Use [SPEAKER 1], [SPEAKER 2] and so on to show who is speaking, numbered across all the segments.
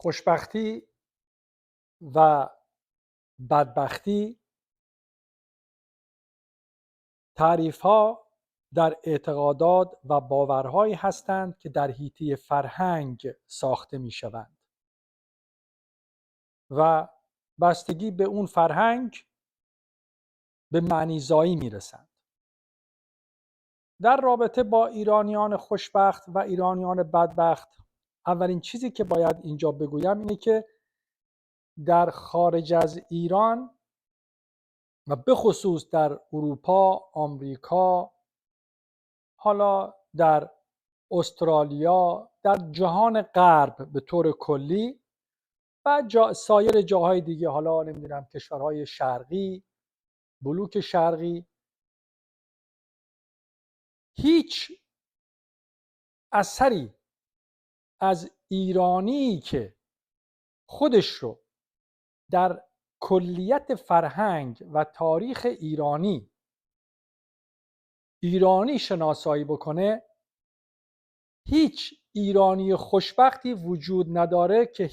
[SPEAKER 1] خوشبختی و بدبختی تعریف‌ها در اعتقادات و باورهایی هستند که در حیطه فرهنگ ساخته می‌شوند و بستگی به اون فرهنگ به معنی‌زایی می‌رسند. در رابطه با ایرانیان خوشبخت و ایرانیان بدبخت، اولین چیزی که باید اینجا بگویم اینه که در خارج از ایران و به خصوص در اروپا، آمریکا، حالا در استرالیا، در جهان غرب به طور کلی و سایر جاهای دیگه، حالا نمیدونم کشورهای شرقی، بلوک شرقی، هیچ اثری از ایرانی که خودش رو در کلیت فرهنگ و تاریخ ایرانی شناسایی بکنه، هیچ ایرانی خوشبختی وجود نداره که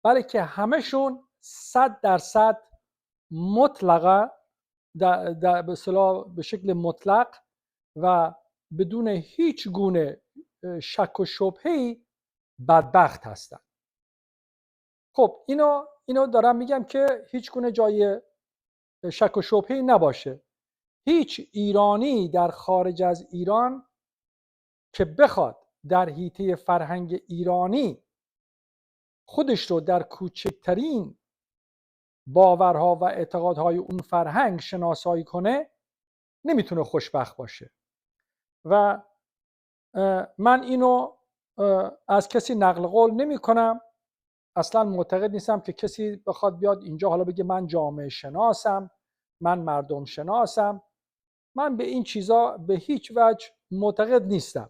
[SPEAKER 1] بلکه همشون 100% مطلقا به شکل مطلق و بدون هیچ گونه شک و شبهه‌ای بدبخت هستن. خب اینو دارم میگم که هیچ گونه جای شک و شبهه‌ای نباشه. هیچ ایرانی در خارج از ایران که بخواد در حیطه فرهنگ ایرانی خودش رو در کوچکترین باورها و اعتقادهای اون فرهنگ شناسایی کنه، نمیتونه خوشبخت باشه. و من اینو از کسی نقل قول نمی کنم. اصلا معتقد نیستم که کسی بخواد بیاد اینجا حالا بگه من جامعه شناسم، من مردم شناسم. من به این چیزا به هیچ وجه معتقد نیستم.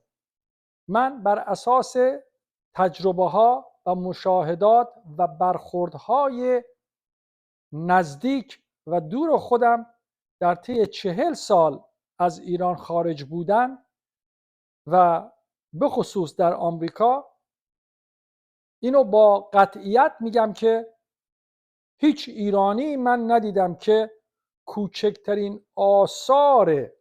[SPEAKER 1] من بر اساس تجربه ها و مشاهدات و برخوردهای نزدیک و دور خودم در طی 40 سال از ایران خارج بودن و به خصوص در آمریکا، اینو با قطعیت میگم که هیچ ایرانی من ندیدم که کوچکترین آثار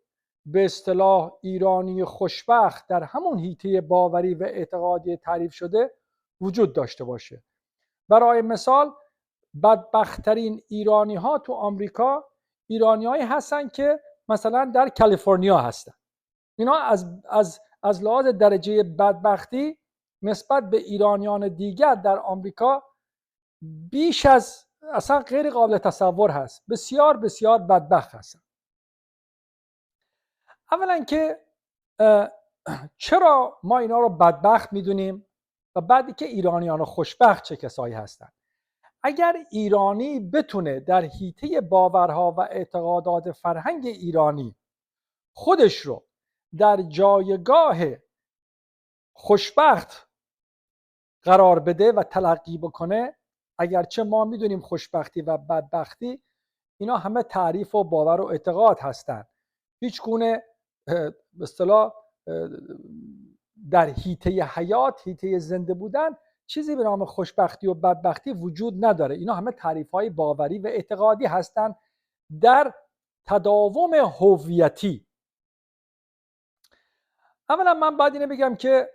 [SPEAKER 1] به اصطلاح ایرانی خوشبخت در همون حیطه باوری و اعتقادی تعریف شده وجود داشته باشه. برای مثال، بدبختترین ایرانی ها تو آمریکا ایرانی هایی هستن که مثلا در کالیفرنیا هستن. اینا از لحاظ درجه بدبختی نسبت به ایرانیان دیگر در آمریکا بیش از اصلا غیر قابل تصور هست. بسیار بسیار بدبخت هستن. اولا که چرا ما اینا رو بدبخت میدونیم و بعدی که ایرانیان خوشبخت چه کسایی هستن؟ اگر ایرانی بتونه در حیطه باورها و اعتقادات فرهنگ ایرانی خودش رو در جایگاه خوشبخت قرار بده و تلقی بکنه، اگرچه ما میدونیم خوشبختی و بدبختی اینا همه تعریف و باور و اعتقاد هستند، هیچ گونه به اصطلاح در حیطه حیات، حیطه زنده بودن، چیزی به نام خوشبختی و بدبختی وجود نداره. اینا همه تعریف‌های باوری و اعتقادی هستند در تداوم هویتی. اولا من باید اینو بگم که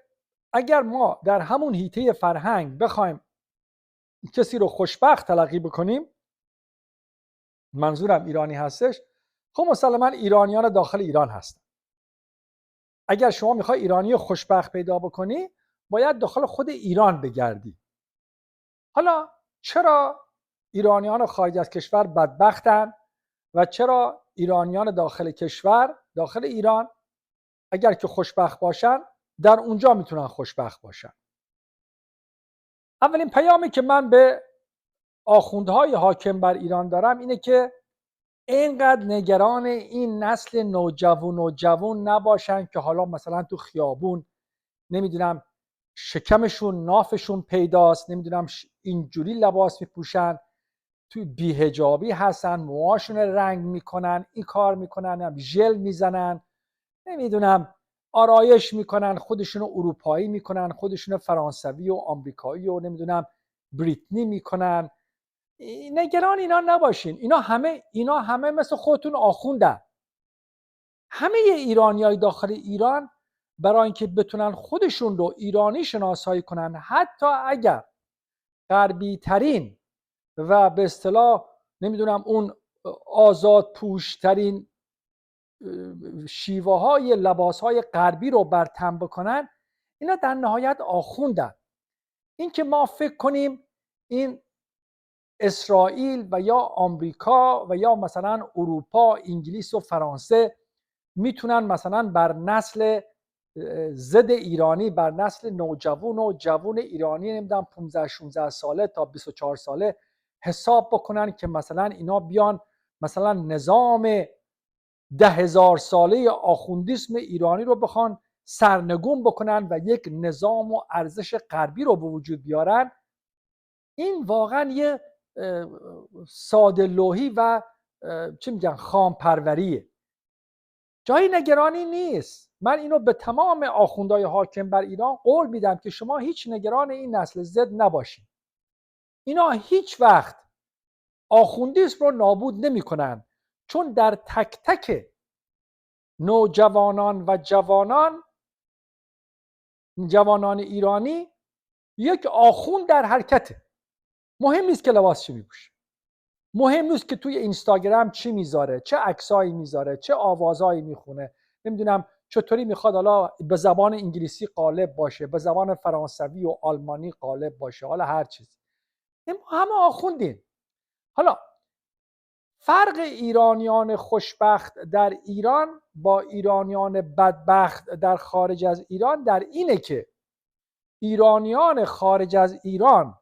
[SPEAKER 1] اگر ما در همون حیطه فرهنگ بخوایم کسی رو خوشبخت تلقی بکنیم، منظورم ایرانی هستش، خب مسلماً ایرانیان داخل ایران هستن. اگر شما میخوای ایرانی خوشبخت پیدا بکنی، باید داخل خود ایران بگردی. حالا چرا ایرانیان خارج از کشور بدبختن و چرا ایرانیان داخل کشور، داخل ایران، اگر که خوشبخت باشن در اونجا میتونن خوشبخت باشن؟ اولین پیامی که من به آخوندهای حاکم بر ایران دارم اینه که اینقدر نگران این نسل نوجوان نباشن که حالا مثلا تو خیابون نمیدونم شکمشون نافشون پیداست، نمیدونم اینجوری لباس میپوشن، تو بی‌حجابی هستن، موهاشون رنگ میکنن، این کار میکنن، ژل میزنن، نمیدونم آرایش میکنن، خودشونو اروپایی میکنن، خودشونو فرانسوی و آمریکایی و نمیدونم بریتنی میکنن. نگران اینا نباشین. اینا همه مثل خودتون آخوندن. همه ایرانیای داخل ایران برای اینکه بتونن خودشون رو ایرانی شناسایی کنن، حتی اگر غربی ترین و به اصطلاح نمیدونم اون آزاد پوشترین شیوه های لباس های غربی رو بر تن بکنن، اینا در نهایت آخوندن. این که ما فکر کنیم این اسرائیل و یا آمریکا و یا مثلا اروپا، انگلیس و فرانسه میتونن مثلا بر نسل ضد ایرانی، بر نسل نوجوان و جوان ایرانی نمیدونم 15 16 ساله تا 24 ساله حساب بکنن که مثلا اینا بیان مثلا نظام 10,000 ساله آخوندیسم ایرانی رو بخوان سرنگون بکنن و یک نظام و ارزش غربی رو به وجود بیارن. این واقعا یه ساده لوحی و چی میگن خام پروریه. جایی نگرانی نیست. من اینو به تمام آخوندهای حاکم بر ایران قول میدم که شما هیچ نگران این نسل زد نباشید. اینا هیچ وقت آخوندیسم رو نابود نمیکنن، چون در تک تک نوجوانان و جوانان ایرانی یک آخوند در حرکته. مهم نیست که لباس چی میپوشه، مهم نیست که توی اینستاگرام چی میذاره، چه عکسایی میذاره، چه آوازایی میخونه، نمیدونم چطوری میخواد حالا به زبان انگلیسی غالب باشه، به زبان فرانسوی و آلمانی غالب باشه، حالا هر چیز. همه آخوندیم. حالا فرق ایرانیان خوشبخت در ایران با ایرانیان بدبخت در خارج از ایران در اینه که ایرانیان خارج از ایران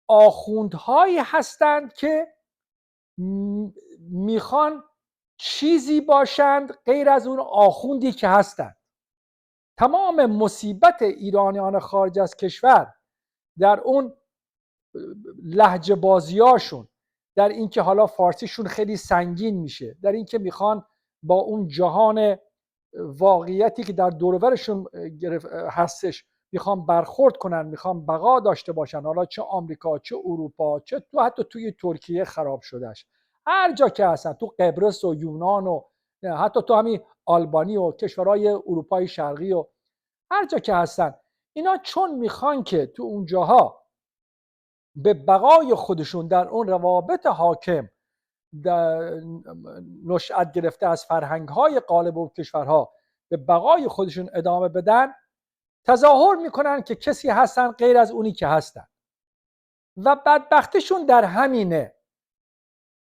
[SPEAKER 1] آخوندهایی هستند که میخوان چیزی باشند غیر از اون آخوندی که هستند. تمام مصیبت ایرانیان خارج از کشور در اون لهجه بازیاشون، در اینکه حالا فارسیشون خیلی سنگین میشه، در اینکه میخوان با اون جهان واقعیتی که در دور و برشون هستش میخوان برخورد کنن، میخوان بقا داشته باشن، حالا چه آمریکا، چه اروپا، چه حتی توی ترکیه خراب شدهش، هر جا که هستن، تو قبرس و یونان و حتی تو همین آلبانی و کشورهای اروپای شرقی و هر جا که هستن، اینا چون میخوان که تو اون جاها به بقای خودشون در اون روابط حاکم نشأت گرفته از فرهنگ‌های غالب و کشورها به بقای خودشون ادامه بدن، تظاهر میکنن که کسی هستن غیر از اونی که هستن و بدبختیشون در همینه.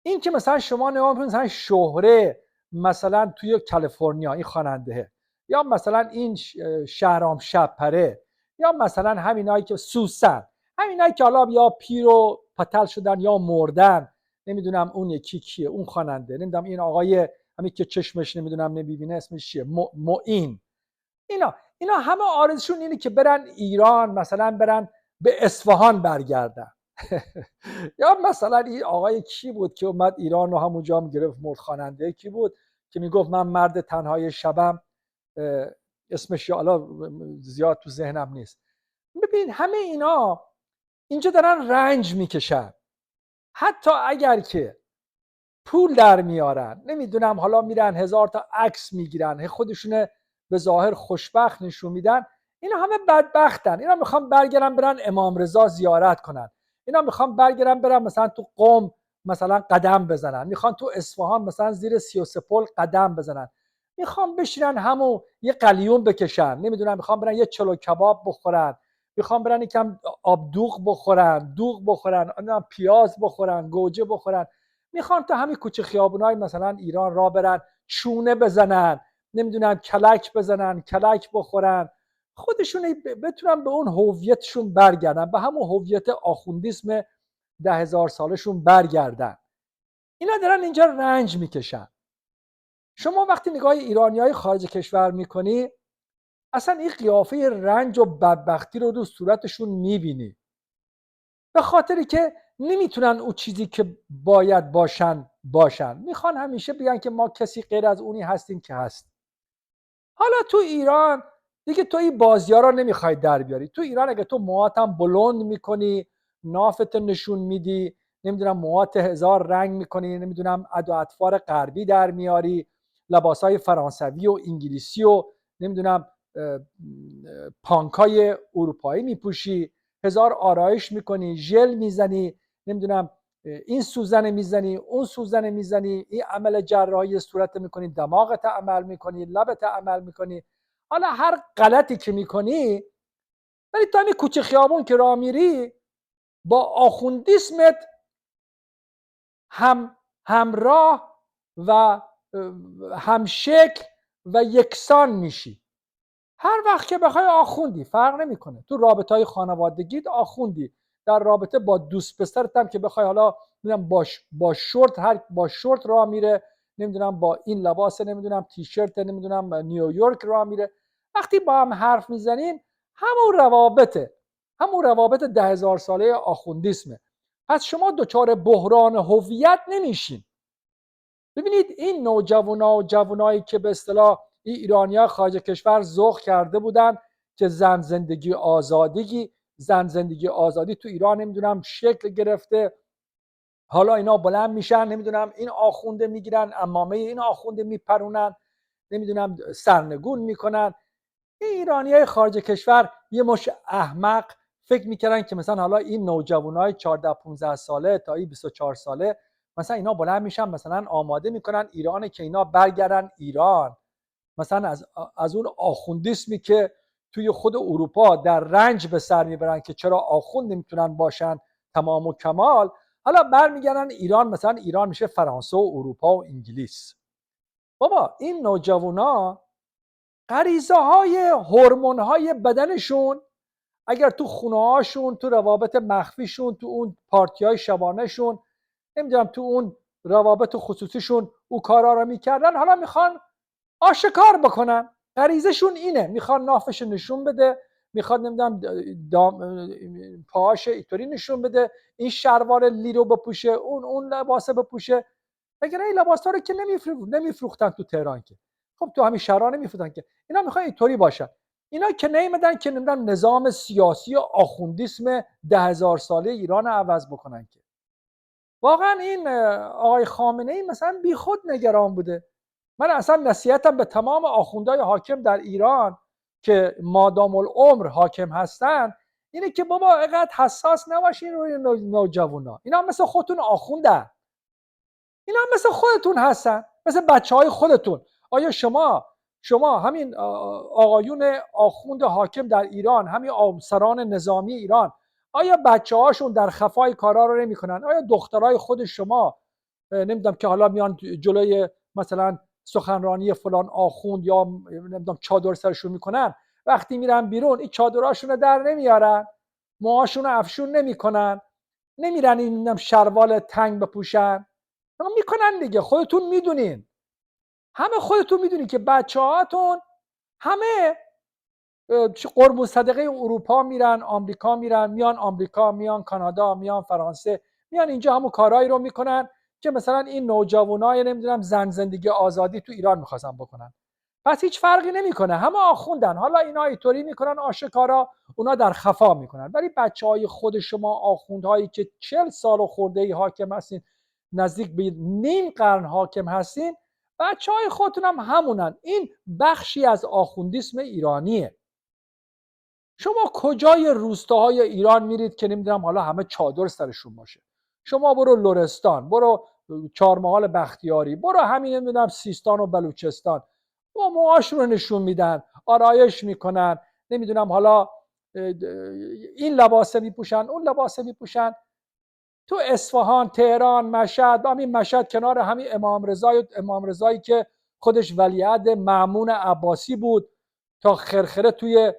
[SPEAKER 1] این که مثلا شما نگاه کنید مثلا شهره مثلا توی کالیفرنیا این خواننده، یا مثلا این شهرام شبپره، یا مثلا همینایی که سوسن، همینایی که حالا یا پیر و پتل شدن یا مردن، نمیدونم اون یکی کیه اون خواننده، نمیدونم این آقای همین که چشمش نمیدونم نمیبینه اسمش چیه، معین. اینا همه آرزوشون اینه که برن ایران، مثلا برن به اصفهان برگردن. یا مثلا این آقای کی بود که اومد ایران رو همونجا هم گرفت مرد، خواننده کی بود که میگفت من مرد تنهای شبم، اسمش حالا زیاد تو ذهنم نیست. ببین همه اینا اینجا دارن رنج میکشن، حتی اگر که پول در میارن، نمیدونم حالا میرن 1000 تا عکس میگیرن، خودشون به ظاهر خوشبخت نشون میدن، اینا همه بدبختن. اینا میخوان برگردن برن امام رضا زیارت کنن، اینا میخوان برگردن برن مثلا تو قم مثلا قدم بزنن، میخوان تو اصفهان مثلا زیر 33 پل قدم بزنن، میخوان بشینن همو یه قلیون بکشن، نمیدونم میخوان برن یه چلو کباب بخورن، میخوان برن یکم آب دوغ بخورن، پیاز بخورن، گوجه بخورن، میخوان تا همین کوچه خیابونای مثلا ایران را برن، چونه بزنن، نمیدونم کلک بزنن، کلک بخورن، خودشون بتونن به اون هویتشون برگردن، به همون هویت آخوندیسم 10,000 سالشون برگردن. اینا دارن اینجا رنج میکشن. شما وقتی نگاه ایرانیای خارج کشور میکنی، اصلا این قیافه رنج و بدبختی رو صورتشون میبینی، به خاطری که نمیتونن اون چیزی که باید باشن. میخوان همیشه بگن که ما کسی غیر از اونی هستیم که هست. حالا تو ایران دیگه تو این بازی‌ها رو نمیخوای در بیاری. تو ایران اگه تو موهاتم بلند میکنی، نافت نشون میدی، نمیدونم موهات هزار رنگ میکنی، نمیدونم ادا اطوار غربی در میاری، لباسای فرانسوی و انگلیسی و نمیدونم پانکای اروپایی میپوشی، هزار آرایش میکنی، ژل میزنی، نمیدونم این سوزن میزنی، اون سوزن میزنی، این عمل جراحی صورت میکنی، دماغت عمل میکنی، لبت عمل میکنی، حالا هر غلطی که میکنی، ولی تو همین کوچه خیابون که راه میری با آخوندیسمت همراه و همشکل و یکسان میشی. هر وقت که بخوای آخوندی، فرق نمیکنه. تو رابطهای خانوادگیت آخوندی، در رابطه با دوست پسرت هم که بخوای حالا نمیدونم با شورت، هر با شورت راه میره، نمیدونم با این لباس، نمیدونم تیشرت، نمیدونم نیویورک راه میره، وقتی با هم حرف میزنین همون روابط 10,000 ساله آخوندیسمه. پس شما دچار بحران هویت نمیشین. ببینید این نوجوانا و جوانایی که به اصطلاح ایرانی‌ها خارج کشور ذوق کرده بودن که زن زندگی آزادی تو ایران نمیدونم شکل گرفته، حالا اینا بلند میشن، نمیدونم این آخونده میگیرن، عمامه این آخونده میپرونن، نمیدونم سرنگون میکنن. این ایرانیای خارج کشور یه مش احمق فکر میکردن که مثلا حالا این نوجوانای 14 15 ساله تا 24 ساله مثلا اینا بلند میشن، مثلا آماده میکنن ایرانه که اینا برگردن ایران، مثلا از اون آخوندیسمی که توی خود اروپا در رنج به سر میبرن که چرا آخوند نمیتونن باشن تمام و کمال، حالا برمیگردن ایران، مثلا ایران میشه فرانسه و اروپا و انگلیس. بابا این نوجوانا غریزه های هورمون های بدنشون اگر تو خونه هاشون، تو روابط مخفیشون، تو اون پارتی های شبانه شون، نمیدونم تو اون روابط خصوصیشون او کارا رو میکردن، حالا میخوان آشکار بکنن. غریزشون اینه، میخوان نافش نشون بده، میخواد نمیدونم پاهاش اینطوری نشون بده، این شلوار لی رو بپوشه، اون لباسه بپوشه. مگر این لباسا رو که نمیفروختن تو تهران که؟ خب تو همین شهرها نمیفروختن که. اینا میخوان اینطوری باشن. اینا که نیومدن که نمیدونم نظام سیاسی و آخوندیسم 10,000 ساله ایران رو عوض بکنن که. واقعا این آقای خامنه ای مثلا بیخود نگران بوده. من اصلا نصیحتم به تمام آخوندهای حاکم در ایران که مادام العمر حاکم هستن اینه که بابا اینقدر حساس نباشین روی نوجوانا. اینا مثل خودتون آخوندن، اینا مثل خودتون هستن، مثل بچهای خودتون. آیا شما همین آقایون آخوند حاکم در ایران، همین افسران نظامی ایران، آیا بچه هاشون در خفای کارا رو نمیکنن؟ آیا دخترای خود شما نمیدونم که حالا میان جلوی مثلا سخنرانی فلان آخوند یا نمیدونم چادر سرشون میکنن، وقتی میرن بیرون این چادراشون رو در نمیارن، موهاشون رو افشون نمیکنن، نمیرن این شروال تنگ بپوشن؟ میکنن دیگه. خودتون میدونین، همه خودتون میدونین که بچه هاتون همه قربون صدقه اروپا میرن، آمریکا میرن، میان آمریکا، میان کانادا، میان فرانسه، میان اینجا همون کارهایی رو میکنن که مثلا این نوجوانای نمیدونم زندگی آزادی تو ایران میخواستن بکنن. پس هیچ فرقی نمیکنه، همه آخوندن. حالا اینا اینطوری میکنن آشکارا، اونا در خفا میکنن. ولی بچهای خود شما آخوندهایی که 40 سال خورده ای حاکم هستین، نزدیک به نیم قرن حاکم هستین، بچهای خودتون هم همونن. این بخشی از آخوندیسم ایرانیه. شما کجای روستاهای ایران میرید که نمیدونم حالا همه چادر سرشون باشه؟ شما برو لرستان، برو چهارمحال بختیاری، برو همین نمیدونم سیستان و بلوچستان، با موهاشون رو نشون میدن، آرایش میکنن، نمیدونم حالا این لباسه میپوشن، اون لباسه میپوشن. تو اصفهان، تهران، مشهد، همین مشهد کنار همین امام رضایی که خودش ولیعهد مأمون عباسی بود، تا خرخره توی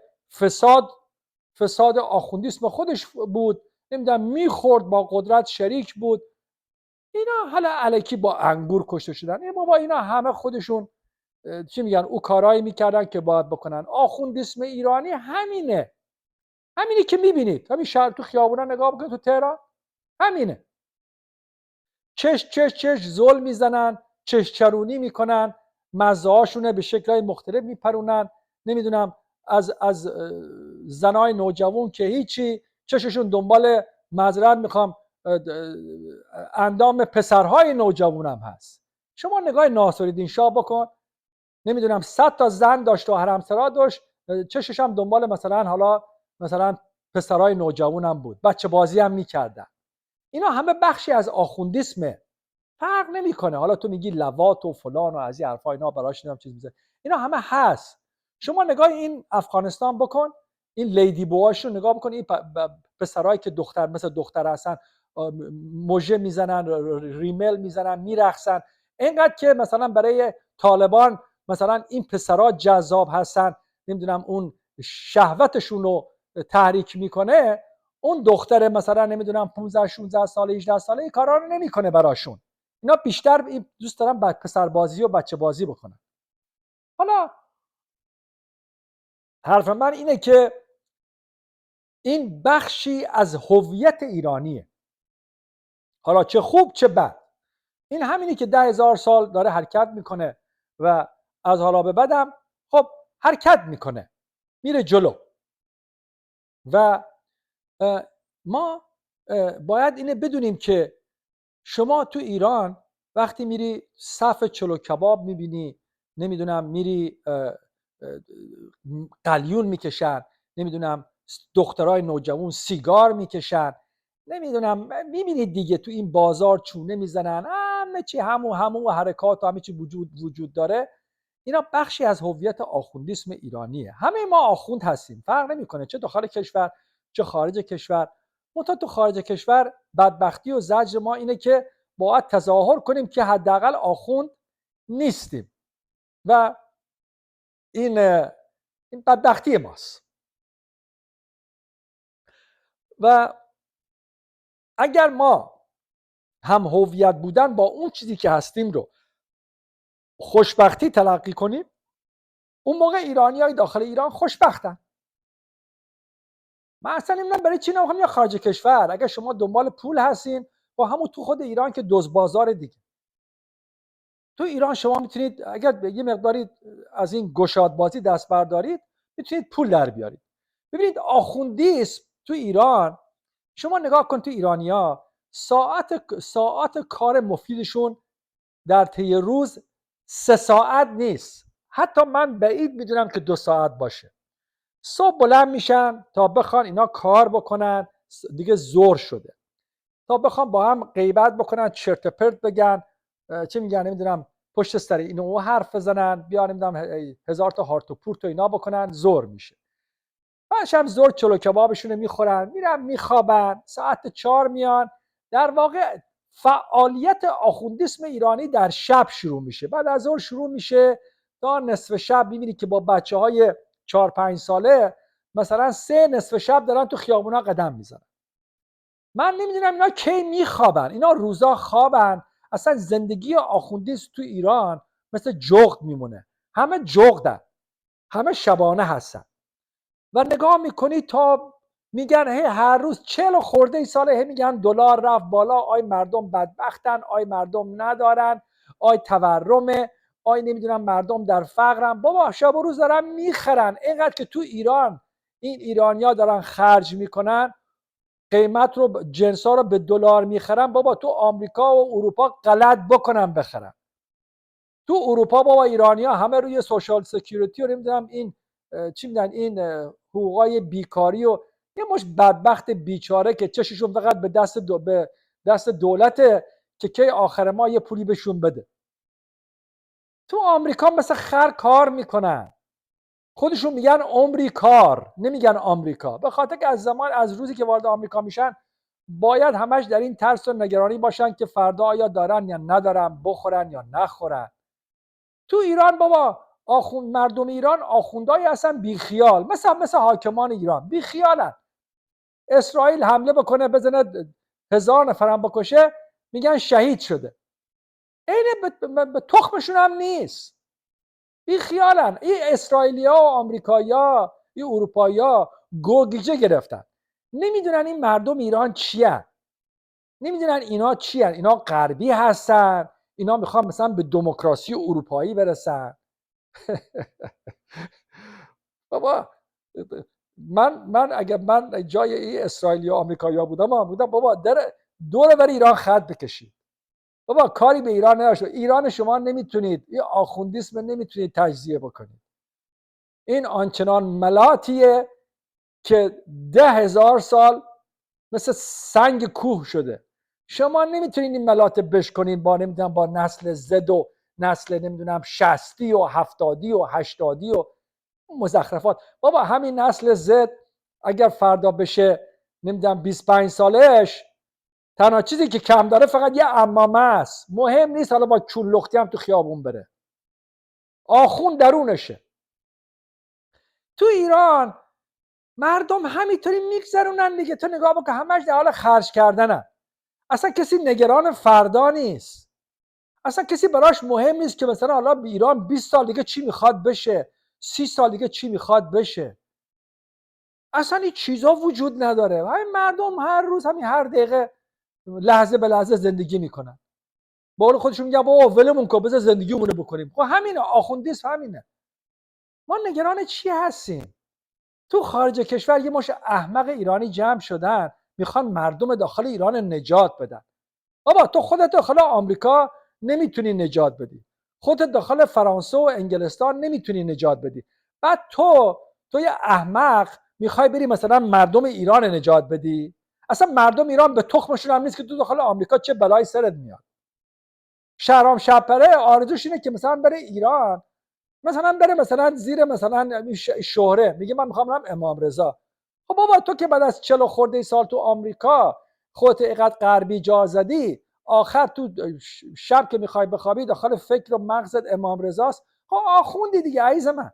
[SPEAKER 1] فساد آخوندیسم خودش بود، نمیدونم میخورد، با قدرت شریک بود. اینا حالا الکی با انگور کشته شدن. این بابا اینا همه خودشون چی میگن، او کارایی میکردن که باید بکنن. آخوندیسم ایرانی همینه، همینی که میبینید همین شهر تو خیابونا نگاه بکنید تو تهران، همینه. چش ظلم میزنن، چش چرونی میکنن، مزه هاشونه به شکل‌های مختلف میپرونن. نمیدونم از زنای نوجوان که هیچی، چششون دنبال معذرت میخوام اندام پسرهای نوجوان هم هست. شما نگاه ناصرالدین شاه بکن، نمیدونم 100 تا زن داشت و حرمسرا داشت، چشش هم دنبال مثلا پسرهای نوجوان هم بود، بچه بازی هم میکردن. اینا همه بخشی از آخوندیسمه، فرق نمیکنه. حالا تو میگی لواط و فلان و از این حرفا، اینا براش نمیدونم چیز میذاره، اینا همه هست. شما نگاه این افغانستان بکن، این لیدی بوهاشو نگاه بکن، این پسرایی که دختر مثل دختر هستن موژه میزنن، ریمل میزنن، میرقصن. اینقدر که مثلا برای طالبان مثلا این پسرا جذاب هستن، نمیدونم اون شهوتشون رو تحریک میکنه، اون دختر مثلا نمیدونم 15 16 ساله 18 ساله این کارا رو نمیکنه براشون. اینا بیشتر دوست دارن پسر بازی و بچه بازی بکنن. حالا حرف من اینه که این بخشی از هویت ایرانیه، حالا چه خوب چه بد. این همینی که 10,000 سال داره حرکت میکنه و از حالا به بعدم خب حرکت میکنه، میره جلو. و ما باید اینه بدونیم که شما تو ایران وقتی میری صف چلو کباب میبینی، نمیدونم میری قلیون میکشن، نمیدونم دخترای نوجوان سیگار میکشن، نمیدونم میبینید دیگه تو این بازار چونه میزنن، همه چی همون حرکات و همه چی وجود داره. اینا بخشی از هویت آخوندیسم ایرانیه. همه ما آخوند هستیم، فرق نمیکنه چه داخل کشور چه خارج کشور. منتها تو خارج کشور بدبختی و زجر ما اینه که باید تظاهر کنیم که حداقل آخوند نیستیم و این بدبختی ماست. و اگر ما هم هویت بودن با اون چیزی که هستیم رو خوشبختی تلقی کنیم، اون موقع ایرانیای داخل ایران خوشبختن. من اصلا نمیدونم برای چی نمیخوام یا خارج کشور. اگر شما دنبال پول هستین با همون تو خود ایران که دزد بازار دیگه. تو ایران شما میتونید اگر یه مقداری از این گشاد بازی دست بردارید میتونید پول در بیارید. ببینید آخوندیسم تو ایران، شما نگاه کن تو ایرانیا ساعت کار مفیدشون در طی روز 3 ساعت نیست. حتی من بعید میدونم که 2 ساعت باشه. صبح بلند میشن تا بخوان اینا کار بکنن، دیگه ظهر شده، تا بخوان با هم غیبت بکنن، چرت پرت بگن، چه میگن نمیدونم پشت سر اینو اون حرف بزنن، بیان نمیدونم 1000 تا هارت و پورت و اینا بکنن، ظهر میشه. بعدش هم ظهر چلو کبابشون میخورن، میرن میخوابن، ساعت 4 میان. در واقع فعالیت آخوندیسم ایرانی در شب شروع میشه، بعد از ظهر شروع میشه تا نصف شب. میبینی که با بچه‌های 4 5 ساله مثلا 3 نصف شب دارن تو خیابونا قدم میزنن. من نمیدونم اینا کی میخوابن، اینا روزا خوابن. اصلا زندگی آخوندیسم تو ایران مثل جغد میمونه، همه جغدن، همه شبانه هستن. و نگاه میکنی تا میگن هر روز 40 خورده ساله میگن دلار رفت بالا، آی مردم بدبختن، آی مردم ندارن، آی تورمه، آی نمیدونم مردم در فقرن. بابا شب و روز دارن میخرن. اینقدر که تو ایران این ایرانیا دارن خرج میکنن، قیمت رو جنسا رو به دلار میخرن. بابا تو آمریکا و اروپا غلط بکنن بخرن. تو اروپا بابا ایرانیا همه روی سوشال سکیوریتی و نمیدونم این چی میدن، این حقوقای بیکاری و یه مش بدبخت بیچاره که چششون فقط به دست دولته که کی آخر ما یه پولی بهشون بده. تو آمریکا مثل خر کار میکنن، خودشون میگن عمری کار، نمیگن آمریکا، به خاطر که از روزی که وارد آمریکا میشن باید همش در این ترس و نگرانی باشن که فردا آیا دارن یا ندارن، بخورن یا نخورن. تو ایران بابا مردم ایران آخوندایی هستن بیخیال، مثل حاکمان ایران بیخیالن. اسرائیل حمله بکنه بزنه 1000 نفرم بکشه میگن شهید شده. اینه به تخمشون هم نیست، بیخیالن. این اسرائیلیا و آمریکایا این اروپایا گوگیجه گرفتن، نمیدونن این مردم ایران چیه، نمیدونن اینا چیه. اینا غربی هستن، اینا میخوان مثلا به دموکراسی اروپایی برسن. بابا من اگر من جای این اسرائیلی و آمریکایی‌ها بودم بابا دور بر ایران خط بکشید. بابا کاری به ایران نداشته. ایران شما نمیتونید، این آخوندیسم نمیتونید تجزیه بکنید. این آنچنان ملاتیه که 10,000 سال مثل سنگ کوه شده. شما نمیتونید این ملات بشکنین با نمیدونم با نسل زد و نسل نمیدونم 60 و 70 و 80 و مزخرفات. بابا همین نسل زد اگر فردا بشه نمیدونم 25 سالش، تنها چیزی که کم داره فقط یه عمامه است. مهم نیست حالا با چولختی هم تو خیابون بره. آخون درونشه. تو ایران مردم همینطوری میگذرونن دیگه. تو نگاه بکن همش در حال خرج کردنن. اصلا کسی نگران فردا نیست. اصلا کسی براش مهم نیست که مثلا حالا ایران 20 سال دیگه چی میخواد بشه، 30 سال دیگه چی میخواد بشه. اصلا این چیزا وجود نداره. همین مردم هر روز همین هر دقیقه لحظه به لحظه زندگی میکنن. با قول خودشون میگن بابا ولمون کن بذار زندگیمونو بکنیم. خب همینه، آخوندیسم همینه. ما نگران چی هستیم؟ تو خارج کشور یه مش احمق ایرانی جمع شدن میخوان مردم داخل ایران نجات بدن. بابا تو خودت داخل آمریکا نمیتونی نجات بدی. خودت داخل فرانسه و انگلستان نمیتونی نجات بدی. بعد تو یه احمق میخوای بری مثلا مردم ایران نجات بدی؟ اصلا مردم ایران به تخمشون هم نیست که تو داخل آمریکا چه بلایی سرت میاد. شهرام شبپره آرزوش اینه که مثلا بره ایران، مثلا بره مثلا زیر مثلا شهره میگه من میخوام برم امام رضا. خب بابا تو که بعد از 40 خورده سال تو آمریکا خودت اینقدر غربی جا زدی، آخر تو شب که میخوای بخوابی داخل فکر و مغزت امام رضاست. خب آخوندی دیگه عزیز من.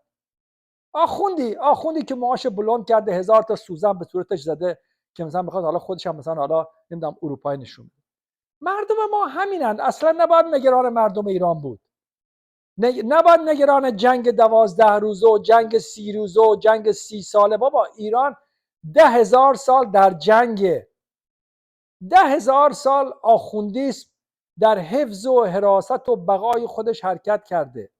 [SPEAKER 1] آخوندی که معاش بلند کرده 1000 تا سوزن به صورتش زده که مثلا میخواد حالا خودش هم مثلا حالا نمیدونم اروپایی نشون بده. مردم ما همینند. اصلا نباید نگران مردم ایران بود. نباید نگران جنگ 12 روزه و جنگ 30 روزه و جنگ 30 ساله. بابا ایران 10,000 سال در جنگه. 10,000 سال آخوندیسم در حفظ و حراست و بقای خودش حرکت کرده.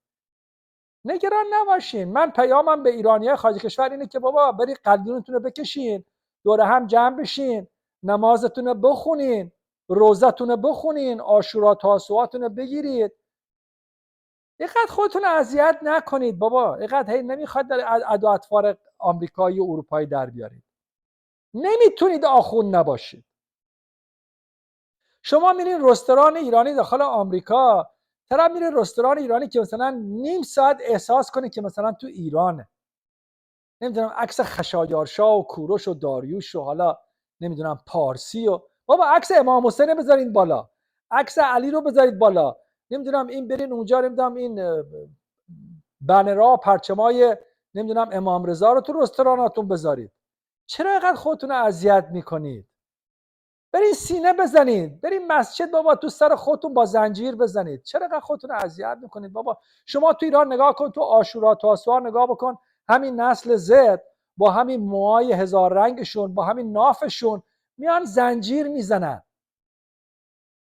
[SPEAKER 1] نگران نباشین. من پیامم به ایرانیای خارج کشور اینه که بابا برید قلبونتون رو بکشین، دور هم جمع بشین، نمازتون رو بخونین، روزتون رو بخونین، عاشورا تاسوعاتون رو بگیرید. اینقدر خودتون اذیت نکنید بابا. اینقدر هی نمیخواد در ادا اطوار آمریکایی و اروپایی در بیارید. نمیتونید آخوند نباشید. شما میرین رستوران ایرانی داخل آمریکا، طرف میره رستوران ایرانی که مثلا نیم ساعت احساس کنه که مثلا تو ایرانه. نمیدونم عکس خشایارشا و کوروش و داریوش و حالا نمیدونم پارسی و بابا عکس امام حسین بذارین بالا، عکس علی رو بذارید بالا، نمیدونم این برین اونجا، نمیدونم این بنرها پرچمای نمیدونم امام رضا رو تو رستوراناتون بذارید. چرا اینقدر خودتون رو اذیت میکنید؟ برین سینه بزنید، برین مسجد بابا تو سر خودتون با زنجیر بزنید. چرا اینقدر خودتون رو اذیت میکنید بابا؟ شما تو ایران نگاه کن، تو عاشورا تاسوعا نگاه بکن، همین نسل زد با همین موهای هزار رنگشون، با همین نافشون میان زنجیر میزنن.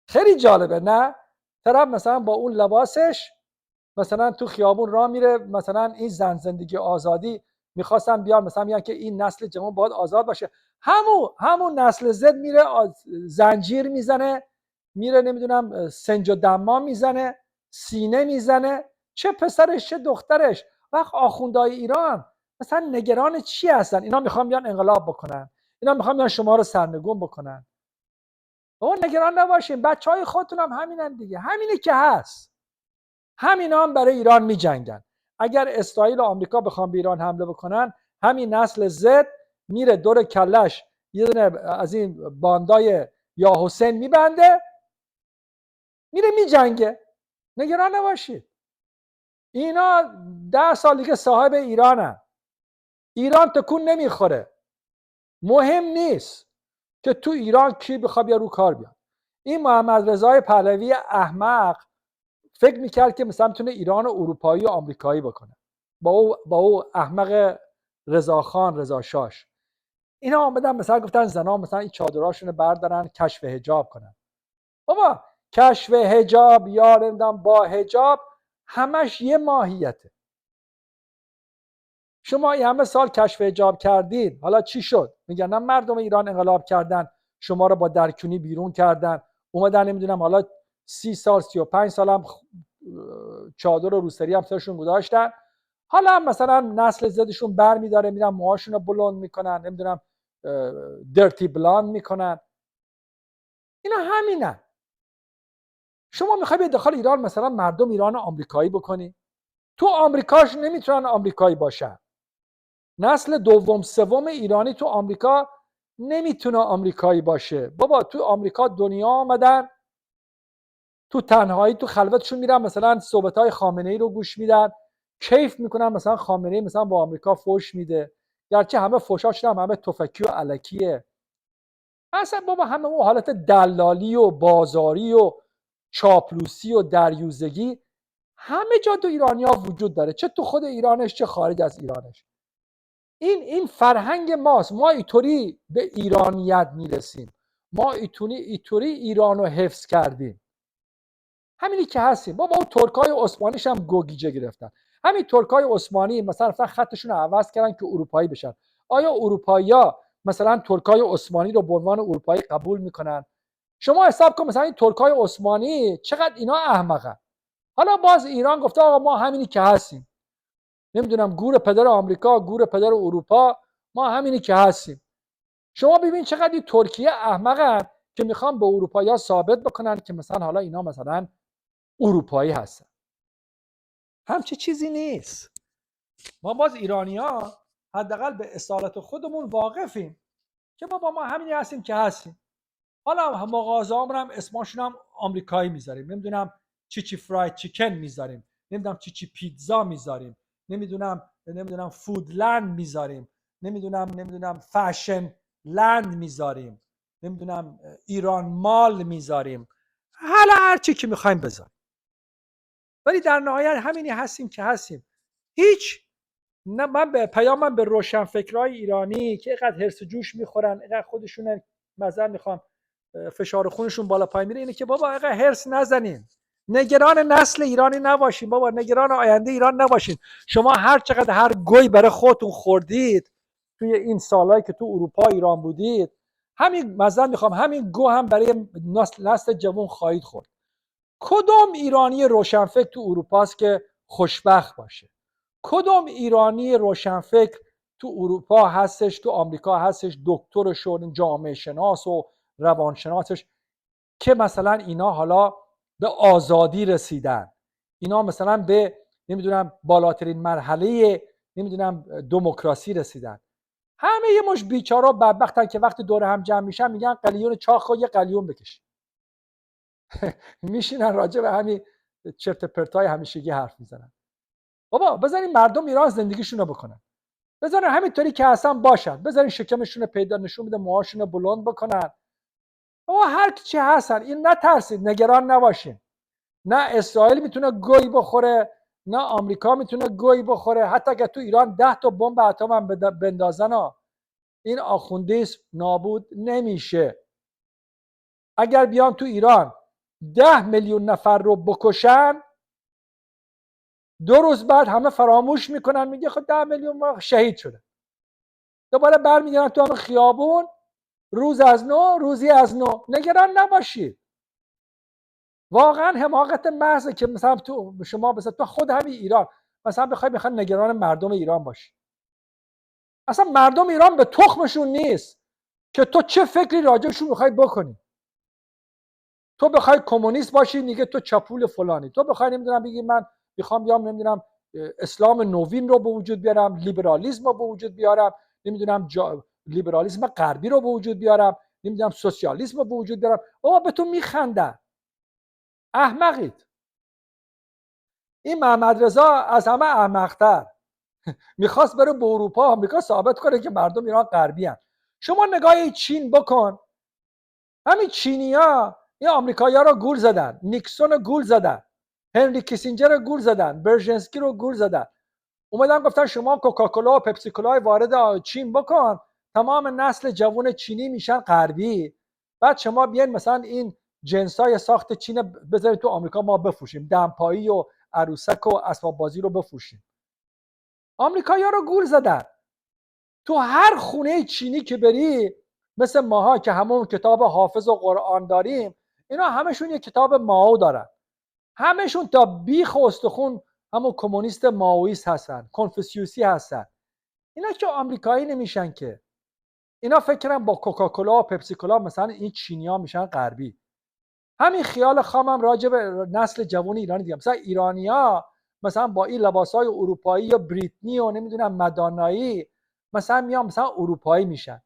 [SPEAKER 1] خیلی جالبه نه؟ طرف مثلا با اون لباسش مثلا تو خیابون راه میره، مثلا این زن زندگی آزادی میخواستن بیان، مثلا میگن که این نسل جوان باید آزاد باشه. همون نسل زد میره زنجیر میزنه، میره نمیدونم سنج و دمام میزنه، سینه میزنه. چه پسرش چه دخترش. وقت آخوندهای ایران مثلا نگران چی هستن؟ اینا میخوان بیان انقلاب بکنن، اینا میخوان بیان شما رو سرنگون بکنن. بابا نگران نباشین، بچهای خودتون هم همینن دیگه. همینه که هست. همینا هم برای ایران می جنگن. اگر اسرائیل و آمریکا بخوان به ایران حمله بکنن، همین نسل زد میره دور کلش یه دونه از این باندای یا حسین میبنده، میره می جنگه. نگران نباشید. اینا 10 سال دیگه صاحب ایرانن. ایران تکون نمیخوره. مهم نیست که تو ایران کی بخواد بیا رو کار بیاد. این محمد رضای پهلوی احمق فکر میکرد که مثلا میتونه ایران و اروپایی و آمریکایی بکنه با او احمق رضاخان رضا شاش. اینا آمدن مثلا گفتن زنا مثلا این چادراشون رو بردارن کشف حجاب کنن. بابا کشف حجاب یا نمیدونم با حجاب، همش یه ماهیته. شما این همه سال کشف حجاب کردید، حالا چی شد؟ میگن نه مردم ایران انقلاب کردن، شما رو با درکونی بیرون کردن، اومدن نمیدونم حالا 30 سال 35 سال هم چادر و روسری هم سرشون گذاشتن، حالا هم مثلا نسل زدشون بر میداره، میرن موهاشون رو بلند میکنن، نمیدونم درتی بلاند میکنن. اینا همینه. شما میخوای به داخل ایران مثلا مردم ایران آمریکایی بکنی؟ تو آمریکاش نمیتونن آمریکایی باشن. نسل دوم سوم ایرانی تو آمریکا نمیتونه آمریکایی باشه. بابا تو آمریکا دنیا آمدن، تو تنهایی تو خلوتشون میرن مثلا صحبت‌های خامنه‌ای رو گوش میدن، کیف میکنن، مثلا خامنه‌ای مثلا با آمریکا فوش میده، گرچه همه فوشاش هم همه تفکی و الکیه. اصلا بابا همه اون حالت دلالی و بازاری و چاپلوسی و دریوزگی همه جا تو ایرانیا وجود داره، چه تو خود ایرانش چه خارج از ایرانش. این فرهنگ ماست. ما اینطوری به ایرانیت میرسیم، ما اینطوری ایرانو حفظ کردیم. همینی که هستیم. بابا اون ترکای عثمانیش هم گوگیجه گرفتن. همین ترکای عثمانی مثلا خطشون رو عوض کردن که اروپایی بشن. آیا اروپایی‌ها مثلا ترکای عثمانی رو به عنوان اروپایی قبول میکنن؟ شما حساب کن مثلا این ترکای عثمانی چقدر اینا احمقن. حالا باز ایران گفته آقا ما همینی که هستیم، نمیدونم گور پدر آمریکا، گور پدر اروپا، ما همینی که هستیم. شما ببین چقدر این ترکیه احمقن که میخوان به اروپایی‌ها ثابت بکنن که مثلا حالا اینا مثلا اروپایی هستن. همچه چیزی نیست. ما باز ایرانی‌ها حداقل به اصالت خودمون واقفیم که بابا ما همینی هستیم که هستیم. حالا مغازه‌هامون هم اسمشون هم آمریکایی میذاریم، نمیدونم چی فراید چیکن میذاریم، نمیدونم چی پیتزا میذاریم، نمیدونم فودلند میذاریم، نمیدونم فشن لند میذاریم، نمیدونم ایران مال میذاریم، حالا هر چی که میخوایم بذاریم. ولی در نهایت همینی هستیم که هستیم. هیچ نه، من به پیامم به روشنفکرای ایرانی که اینقدر هرس و جوش میخورن، اینقدر خودشون مزه میخوان، فشار خونشون بالا پای میره، اینه که بابا اینقدر هرس نزنین، نگران نسل ایرانی نباشین، بابا نگران آینده ایران نباشین. شما هر چقدر هر گوی برای خودتون خوردید توی این سالایی که تو اروپا ایران بودید، همین مزه میخوام، همین گو هم برای نسل جوان خواهید خورد. کدوم ایرانی روشنفکر تو اروپاست که خوشبخت باشه؟ کدوم ایرانی روشنفکر تو اروپا هستش، تو آمریکا هستش، دکترش و جامعه شناس و روانشناسش که مثلا اینا حالا به آزادی رسیدن، اینا مثلا به نمیدونم بالاترین مرحله نمیدونم دموکراسی رسیدن؟ همه یه مش بیچارا بدبختن که وقتی دور هم جمع میشن میگن قلیون چاق و یه قلیون بکش. میشینن راجع به همین چرت پرتای همیشگی حرف میزنن. بابا بذارین مردم ایران زندگیشون رو بکنن، بذارین همینطوری که هستن باشن، بذارین شکمشون رو پیدا نشون بده، موهاشون رو بلند بکنن. بابا هر چی هستن، این نترسید، نگران نباشین. نه اسرائیل میتونه گوی بخوره، نه آمریکا میتونه گوی بخوره. حتی اگه تو ایران 10 تا بمب اتم هم بندازن، این آخوندیسم نابود نمیشه. اگر بیان تو ایران 10 میلیون نفر رو بکشن، 2 روز بعد همه فراموش میکنن، میگه خب 10 میلیون ما شهید شده. دوباره برمیگردن تو همه خیابون، روز از نو، روزی از نو. نگران نباشید. واقعا حماقت محضه که مثلا تو شما مثلا تو خود همین ایران مثلا بخوای نگران مردم ایران باشی. اصلا مردم ایران به تخمشون نیست که تو چه فکری راجعشون میخوای بکنی. تو بخوای کمونیست باشی میگه تو چپول فلانی، تو بخوای نمیدونم بگی من میخوام بیام نمیدونم اسلام نوین رو به وجود بیارم، لیبرالیسم رو به وجود بیارم، نمیدونم لیبرالیسم غربی رو به وجود بیارم، نمیدونم سوسیالیسم رو به وجود بیارم. بابا به تو میخندن، احمقید. این محمد رضا از همه احمق‌تر میخواست بره به اروپا آمریکا ثابت کنه که مردم ایران غربی هستند. شما نگاه چین بکن، همین چینیا این آمریکایی‌ها رو گول زدن، نیکسون رو گول زدن، هنری کیسینجر رو گول زدن، برژنسکی رو گول زدن. اومدن گفتن شما کوکاکولا و پپسی کولا وارد چین بکن، تمام نسل جوان چینی میشن غربی. بعد شما بیاین مثلا این جنسای ساخت چین بذارید تو آمریکا ما بفروشیم، دمپایی و عروسک و اسباب بازی رو بفروشیم. آمریکایی‌ها رو گول زدن. تو هر خونه چینی که بری، مثل ماها که همون کتاب حافظ و قرآن داریم، اینا همشون یه کتاب مائو دارن. همشون تا بیخ و استخون همون کمونیست مائویست هستن، کنفوسیوسی هستن. اینا که آمریکایی نمیشن که. اینا فکر کنن با کوکاکولا و پپسی کولا مثلا این چینی‌ها میشن غربی. همین خیال خامم راجع به نسل جوان ایرانی دیگه. مثلا ایرانی‌ها مثلا با این لباسای اروپایی یا بریتنی و نمیدونم مدانایی مثلا میان مثلا اروپایی میشن.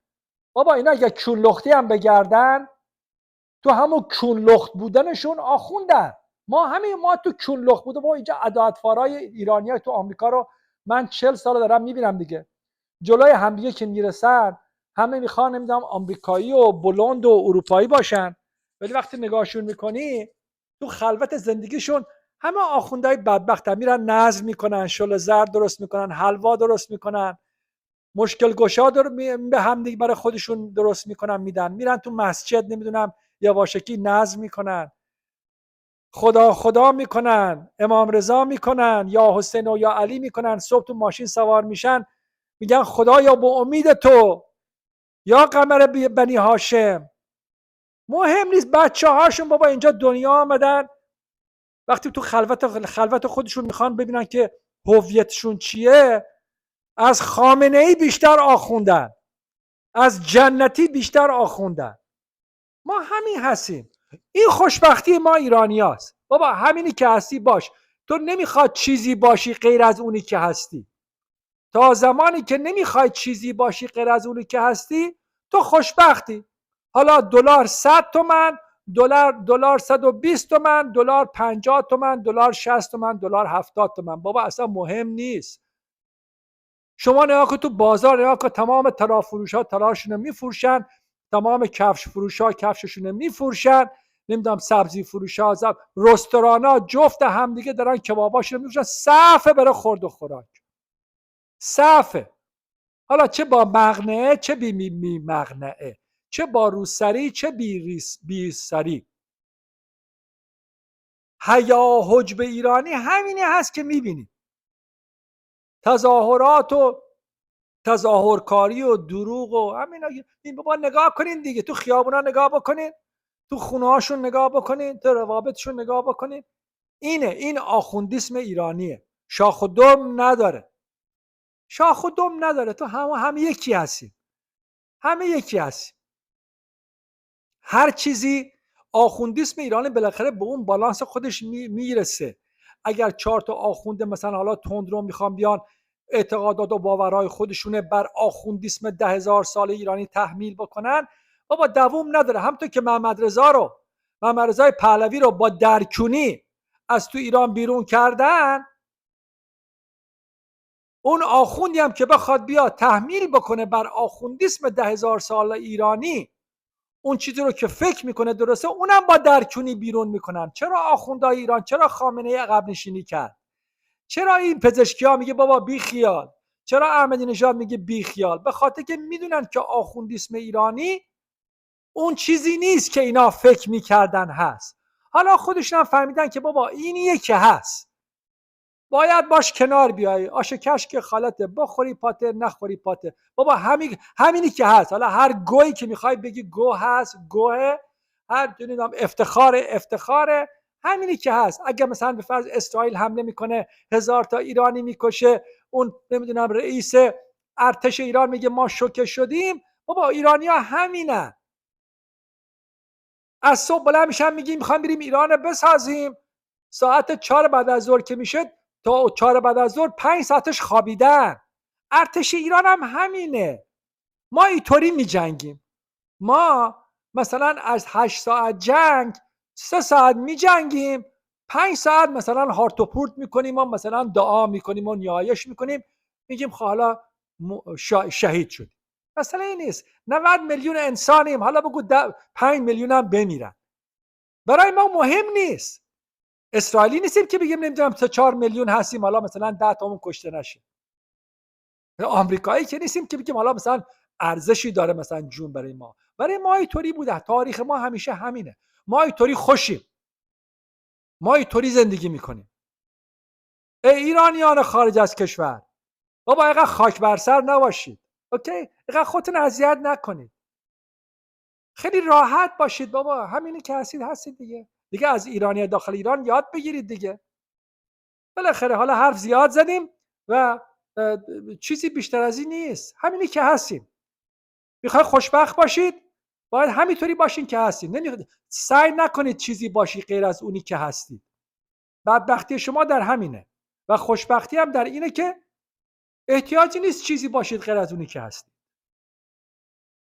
[SPEAKER 1] بابا اینا اگه کون لختی هم بگردن، تو همون کون لخت بودنشون آخوندن. ما تو کون لخت بوده. با اینجا عدالتفارای ایرانی‌ها تو آمریکا رو من 40 سال دارم میبینم دیگه. جلوی همدیگه که میرسن همه میخوان نمیدونم آمریکایی و بلوند و اروپایی باشن، ولی وقتی نگاهشون میکنی تو خلوت زندگیشون همه آخوندهای بدبختن. میرن نظم میکنن، شل زرد درست میکنن، حلوا درست میکنن، مشکل گشا به همدیگه برای خودشون درست میکنن میدن، میرن تو مسجد نمیدونم یواشکی نظم میکنن، خدا خدا میکنن، امام رضا میکنن، یا حسین و یا علی میکنن. صبح تو ماشین سوار میشن میگن خدایا با امید تو، یا قمر بنی هاشم. مهم نیست بچه هاشون بابا اینجا دنیا آمدن، وقتی تو خلوت خودشون میخوان ببینن که هویتشون چیه، از خامنه ای بیشتر آخوندن، از جنتی بیشتر آخوندن. ما همین هستیم. این خوشبختی ما ایرانی هست. بابا همینی که هستی باش. تو نمیخواد چیزی باشی غیر از اونی که هستی. تا زمانی که نمیخوای چیزی باشی غیر از اونی که هستی، تو خوشبختی. حالا دلار 100 تومن، دلار 120 تومن، دلار 50 تومن، دلار 60 تومن، دلار 70 تومن، بابا اصلا مهم نیست. شما نگاه کن تو بازار، نگاه کن تمام ترافروش‌ها تراشون میفروشن، تمام کفش فروش‌ها کفششون میفروشن، نمیدونم سبزی فروش‌ها، رستوران‌ها جفت همدیگه دارن کباباشون میفروشن، صفه برای خورد و خوراک. صفه. حالا چه با مغنعه چه بی مغنعه، چه با روسری چه بی سری. حیا حجب ایرانی همینی هست که میبینی. تظاهرات و تظاهرکاری و دروغ و همینا. بابا نگاه کنین دیگه، تو خیابونا نگاه بکنین، تو خونه هاشون نگاه بکنین، تو روابطشون نگاه بکنین. این آخوندیسم ایرانیه. شاخ و دم نداره. شاخ و دم نداره. تو همه یکی هستی. همه یکی هستی. هر چیزی آخوندیسم ایرانی بالاخره به اون بالانس خودش میرسه. اگر 4 تا آخونده مثلا حالا تندرو میخوان بیان اعتقادات و باورهای خودشونه بر آخوندیسم 10,000 سال ایرانی تحمیل بکنن، بابا دوام نداره. همونطور که محمد رضا پهلوی رو با درکونی از تو ایران بیرون کردن، اون آخوندی هم که بخواد بیا تحمیل بکنه بر آخوندیسم 10,000 سال ایرانی اون چیزی رو که فکر میکنه درسته، اونم با درکونی بیرون میکنن. چرا آخوندهای ایران، چرا خامنه‌ای عقب نشینی کرد؟ چرا این پزشکی‌ها میگه بابا بی خیال؟ چرا احمدی نژاد میگه بی خیال؟ به خاطر که میدونن که آخوندیسم ایرانی اون چیزی نیست که اینا فکر میکردن هست. حالا خودشون هم فهمیدن که بابا اینیه که هست، باید باش کنار بیای. آش کشک خالته، بخوری پاته نخوری پاته. بابا همینی که هست. حالا هر گویی که میخوای بگی گو هست، گوه. هر نمیدونم افتخاره، همینی که هست. اگه مثلا به فرض اسرائیل حمله میکنه 1000 تا ایرانی میکشه، اون نمیدونم رئیس ارتش ایران میگه ما شوکه شدیم، بابا ایرانی‌ها همینن. از صبح بلند میشن میگیم میخوایم بریم ایران بسازیم، ساعت 4 بعد از ظهر که میشه تا 4 بعد از ظهر 5 ساعتش خوابیدن. ارتش ایران هم همینه. ما اینطوری میجنگیم. ما مثلا از 8 ساعت جنگ 3 ساعت میجنگیم، 5 ساعت مثلا هارت و پورت میکنیم و مثلا دعا میکنیم و نیایش میکنیم، میگیم حالا شهید شدیم. مثلا این نیست. 90 میلیون انسانیم، حالا بگو 5 میلیون هم بمیرن، برای ما مهم نیست. اسرائیلی نیستیم که بگیم نمیدونم 4 میلیون هستیم حالا مثلا 10 تامون کشته نشه. آمریکایی که نیستیم که بگیم حالا مثلا ارزشی داره مثلا جون برای ما. برای ما اینطوری بوده، تاریخ ما همیشه همینه. ما اینطوری خوشیم، ما اینطوری زندگی میکنیم. ای ایرانیان خارج از کشور، بابا اینقدر خاک بر سر نباشید، اوکی؟ اینقدر خودتون اذیت نکنید، خیلی راحت باشید بابا، همینی که هستید دیگه از ایرانی داخل ایران یاد بگیرید دیگه. بالاخره حالا حرف زیاد زدیم و چیزی بیشتر از این نیست، همینی که هستیم. میخواید خوشبخت باشید، باید همینطوری باشین که هستید. سعی نکنید چیزی باشی غیر از اونی که هستید. بدبختی شما در همینه و خوشبختی هم در اینه که احتیاجی نیست چیزی باشید غیر از اونی که هستید.